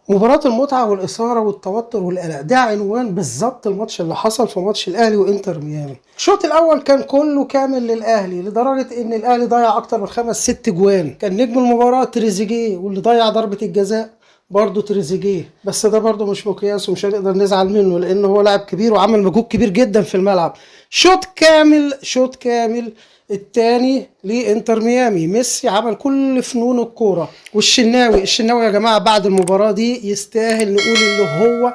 مباراة المتعة والإثارة والتوتر والقلق ده عنوان بالظبط الماتش اللي حصل في ماتش الأهلي وإنتر ميامي. الشوط الأول كان كله كامل للأهلي لدرجة إن الأهلي ضيع أكتر من 5-6 جوان. كان نجم المباراة تريزيجيه، واللي ضيع ضربة الجزاء برضه تريزيجيه، بس ده برضه مش مقياس ومش هنقدر نزعل منه لأن هو لاعب كبير وعمل مجهود كبير جدا في الملعب. شوط كامل شوط كامل التاني لإنتر ميامي، ميسي عمل كل فنون الكورة. والشناوي يا جماعة بعد المباراة دي يستاهل نقول إنه هو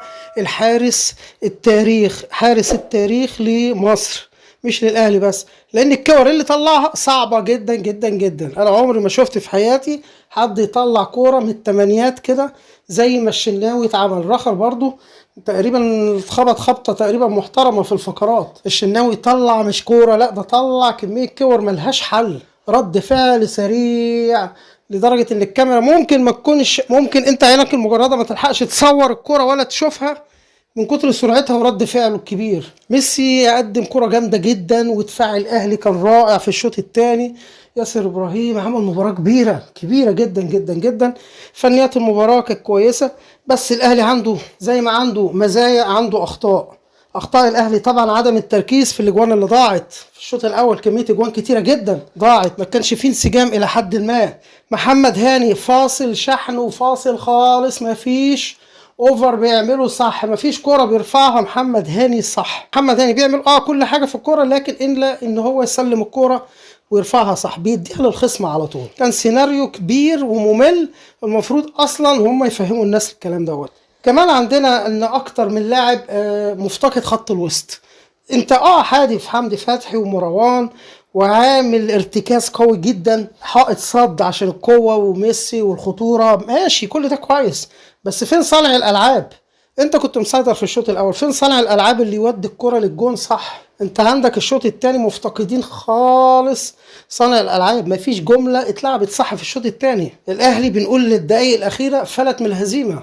حارس التاريخ لمصر، مش للأهلي بس، لأن الكور اللي طلعها صعبة جدا جدا جدا. أنا عمري ما شفت في حياتي حد يطلع كورة من التمانيات كده زي ما الشناوي اتعمل. رخر برضو تقريبا اتخبط خبطة تقريبا محترمة في الفقرات. الشناوي طلع مش كورة، لا ده طلع كمية كور ملهاش حل، رد فعل سريع لدرجة ان الكاميرا ممكن ما تكونش، ممكن انت عينك المجردة ما تلحقش تصور الكورة ولا تشوفها من كتر سرعتها ورد فعله الكبير. ميسي قدم كرة جامدة جدا، ودفاع الاهلي كان رائع في الشوط الثاني. ياسر ابراهيم عمل مباراة كبيرة جدا جدا جدا. فنيات المباراة كانت كويسة، بس الاهلي عنده زي ما عنده مزايا عنده اخطاء الاهلي طبعا عدم التركيز في الاجوان اللي ضاعت في الشوط الاول. كميه اجوان كتيره جدا ضاعت، ما كانش فيه انسجام الى حد ما. محمد هاني فاصل شحن وفاصل خالص، ما فيش اوفر بيعمله صح، ما فيش كرة بيرفعها محمد هاني صح. محمد هاني بيعمل كل حاجه في الكرة، لكن الا ان هو يسلم الكرة ويرفعها صح بيديها للخصم على طول. كان سيناريو كبير وممل، المفروض اصلا هم يفهموا الناس الكلام دوت. كمان عندنا ان اكتر من لاعب مفتقد خط الوسط. انت حمدي فتحي ومروان وعامل ارتكاز قوي جدا، حائط صد عشان القوة وميسي والخطورة، ماشي كل ده كويس، بس فين صانع الالعاب؟ انت كنت مسيطر في الشوط الاول، فين صانع الالعاب اللي يودي الكرة للجون صح؟ انت عندك الشوط الثاني مفتقدين خالص صانع الالعاب، مفيش جملة اتلعبت صح في الشوط الثاني. الاهلي بنقول للدقايق الاخيرة فلت من الهزيمة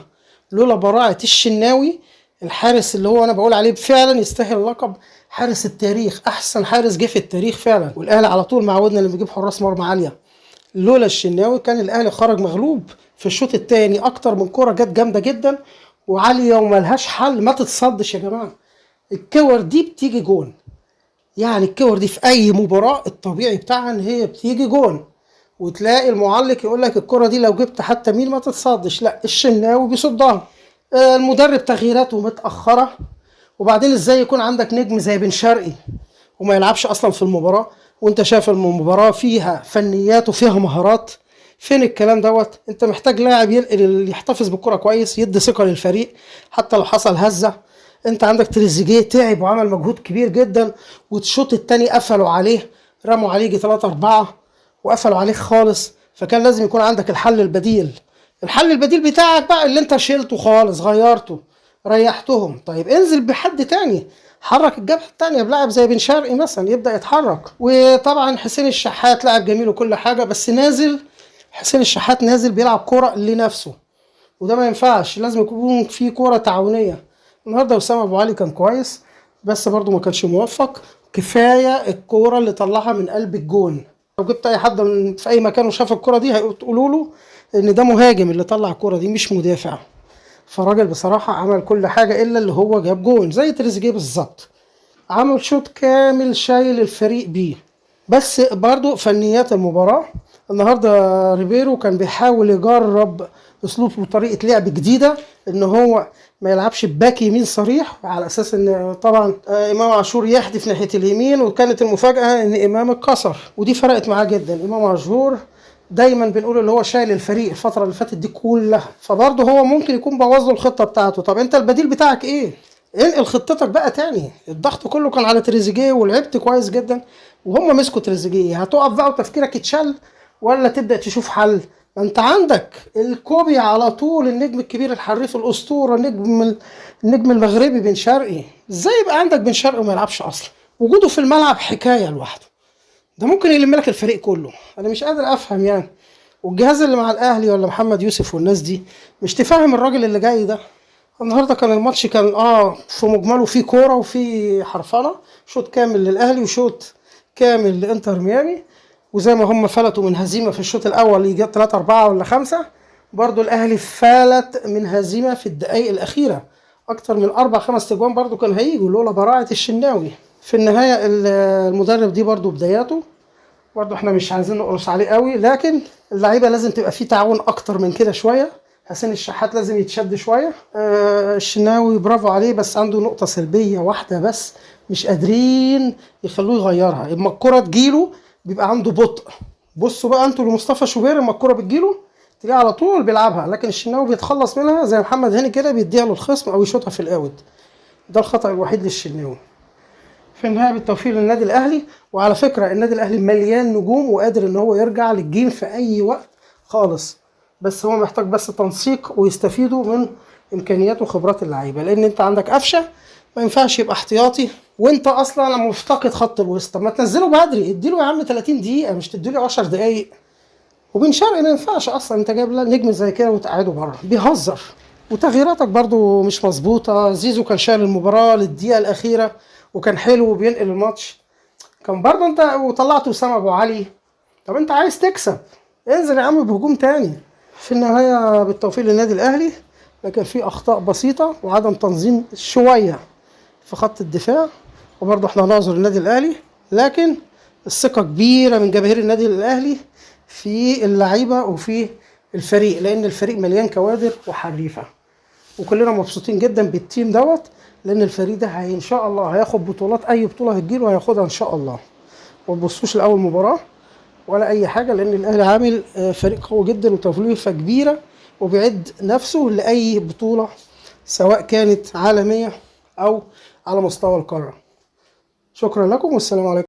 لولا براعة الشناوي، الحارس اللي هو انا بقول عليه فعلا يستاهل لقب حارس التاريخ، احسن حارس جه في التاريخ فعلا. والاهلي على طول معودنا اللي بيجيب حراس مرمى عاليه. لولا الشناوي كان الاهلي خرج مغلوب في الشوط الثاني. اكتر من كوره جت جامده جدا وعاليه وملهاش حل، ما تتصدش يا جماعه. الكور دي بتيجي جون، يعني الكور دي في اي مباراه الطبيعي بتاعها ان هي بتيجي جون، وتلاقي المعلق يقول لك الكره دي لو جبت حتى مين ما تتصدش، لا الشناوي بيصدها. المدرب تغييراته متاخره، وبعدين ازاي يكون عندك نجم زي بن شرقي وما يلعبش اصلا في المباراه، وانت شايف المباراه فيها فنيات وفيها مهارات؟ فين الكلام دوت؟ انت محتاج لاعب يحتفظ بالكره كويس، يدي ثقه للفريق حتى لو حصل هزه. انت عندك تريزيجيه تعب وعمل مجهود كبير جدا، والشوط الثاني قفلوا عليه، رموا عليه 3-4 وقفلوا عليه خالص. فكان لازم يكون عندك الحل البديل بتاعك بقى اللي انت شيلته خالص، غيرته، ريحتهم. طيب انزل بحد تاني، حرك الجبهه التانيه بلاعب زي بن شرقي مثلا يبدا يتحرك. وطبعا حسين الشحات لاعب جميل وكل حاجه، بس نازل، حسين الشحات نازل بيلعب كوره لنفسه، وده ما ينفعش، لازم يكون في كوره تعاونيه. النهارده وسام ابو علي كان كويس، بس برضو ما كانش موفق. كفايه الكوره اللي طلعها من قلب الجون، لو جبت اي حد في اي مكان وشاف الكوره دي هتقولوا له ان ده مهاجم اللي طلع الكوره دي مش مدافع. فالراجل بصراحه عمل كل حاجه الا اللي هو جاب جون، زي تريزيجيه بالظبط، عمل شوط كامل شايل الفريق بيه. بس برضو فنيات المباراه النهارده، ريبيرو كان بيحاول يجرب اسلوب وطريقه لعب جديده، ان هو ما يلعبش باك يمين صريح على اساس ان طبعا امام عاشور يحدف ناحيه اليمين، وكانت المفاجاه ان امام اتكسر، ودي فرقت معاه جدا. امام عاشور دايما بنقول اللي هو شايل الفريق الفتره اللي فاتت دي كلها، فبرضه هو ممكن يكون بوظ له الخطه بتاعته. طب انت البديل بتاعك ايه؟ انقل خطتك بقى تاني. الضغط كله كان على تريزيجيه ولعبت كويس جدا وهم مسكوا تريزيجيه، هتقف بقى وتفكيرك يتشل ولا تبدا تشوف حل؟ ما انت عندك الكوبي على طول، النجم الكبير الحريف الاسطوره، النجم المغربي بن شرقي. ازاي يبقى عندك بن شرقي وما يلعبش اصلا؟ وجوده في الملعب حكايه لوحده، ده ممكن يلم لك الفريق كله. انا مش قادر افهم يعني، والجهاز اللي مع الاهلي ولا محمد يوسف والناس دي مش تفهم الراجل اللي جاي ده. النهارده كان الماتش كان في مجمله فيه كوره وفيه حرفنه، شوط كامل للاهلي وشوط كامل لانتر ميامي. وزي ما هم فلتوا من هزيمه في الشوط الاول يجي 3-4 ولا 5، برضو الاهلي فالت من هزيمه في الدقائق الاخيره، اكتر من 4-5 تجوان برضو كان هيجوا لولا براعه الشناوي. في النهايه المدرب دي برضو بداياته، برضو احنا مش عايزين نقرص عليه قوي، لكن اللعيبه لازم تبقى فيه تعاون اكتر من كده شويه. حسين الشحات لازم يتشد شويه. الشناوي برافو عليه، بس عنده نقطه سلبيه واحده بس، مش قادرين يخلوه يغيرها. اما الكره تجيله بيبقى عنده بطء. بصوا بقى انتوا لمصطفى شوبير، اما الكره بتجيله تلاقيه على طول بيلعبها، لكن الشناوي بيتخلص منها زي محمد هاني كده، بيديها للخصم او يشوطها في الاوت. ده الخطأ الوحيد للشناوي. في النهايه بالتوفيق للنادي الاهلي. وعلى فكره النادي الاهلي مليان نجوم وقادر ان هو يرجع للجيم في اي وقت خالص، بس هو محتاج بس تنسيق ويستفيدوا من امكانيات وخبرات اللعيبه، لان انت عندك قفشه ما ينفعش يبقى احتياطي وانت اصلا مفتقد خط الوسط. ما تنزله بدري، اديله يا عم 30 دقيقه، مش تديله 10 دقائق. وبن شرقي ما ينفعش اصلا، انت جايب نجم زي كده وتقعده بره، بيهزر. وتغييراتك برضو مش مظبوطه. زيزو كان شايل المباراه للدقيقه الاخيره وكان حلو وبينقل الماتش، كان برضو انت وطلعت وسام ابو علي. طب انت عايز تكسب، انزل يا عم بهجوم تاني. في النهايه بالتوفيق للنادي الاهلي، لكن في اخطاء بسيطه وعدم تنظيم شويه في خط الدفاع، وبرضه احنا هنعذر النادي الاهلي، لكن الثقه كبيره من جماهير النادي الاهلي في اللعيبه وفي الفريق، لان الفريق مليان كوادر وحريفه، وكلنا مبسوطين جدا بالتيم دوت، لان الفريق ده ان شاء الله هياخد بطولات، اي بطوله هتجيله هياخدها ان شاء الله. ما تبصوش لاول مباراه ولا اي حاجه، لان الاهلي عامل فريق قوي جدا وتوليفه كبيره، وبيعد نفسه لاي بطوله سواء كانت عالميه او على مستوى القاره. شكرا لكم والسلام عليكم.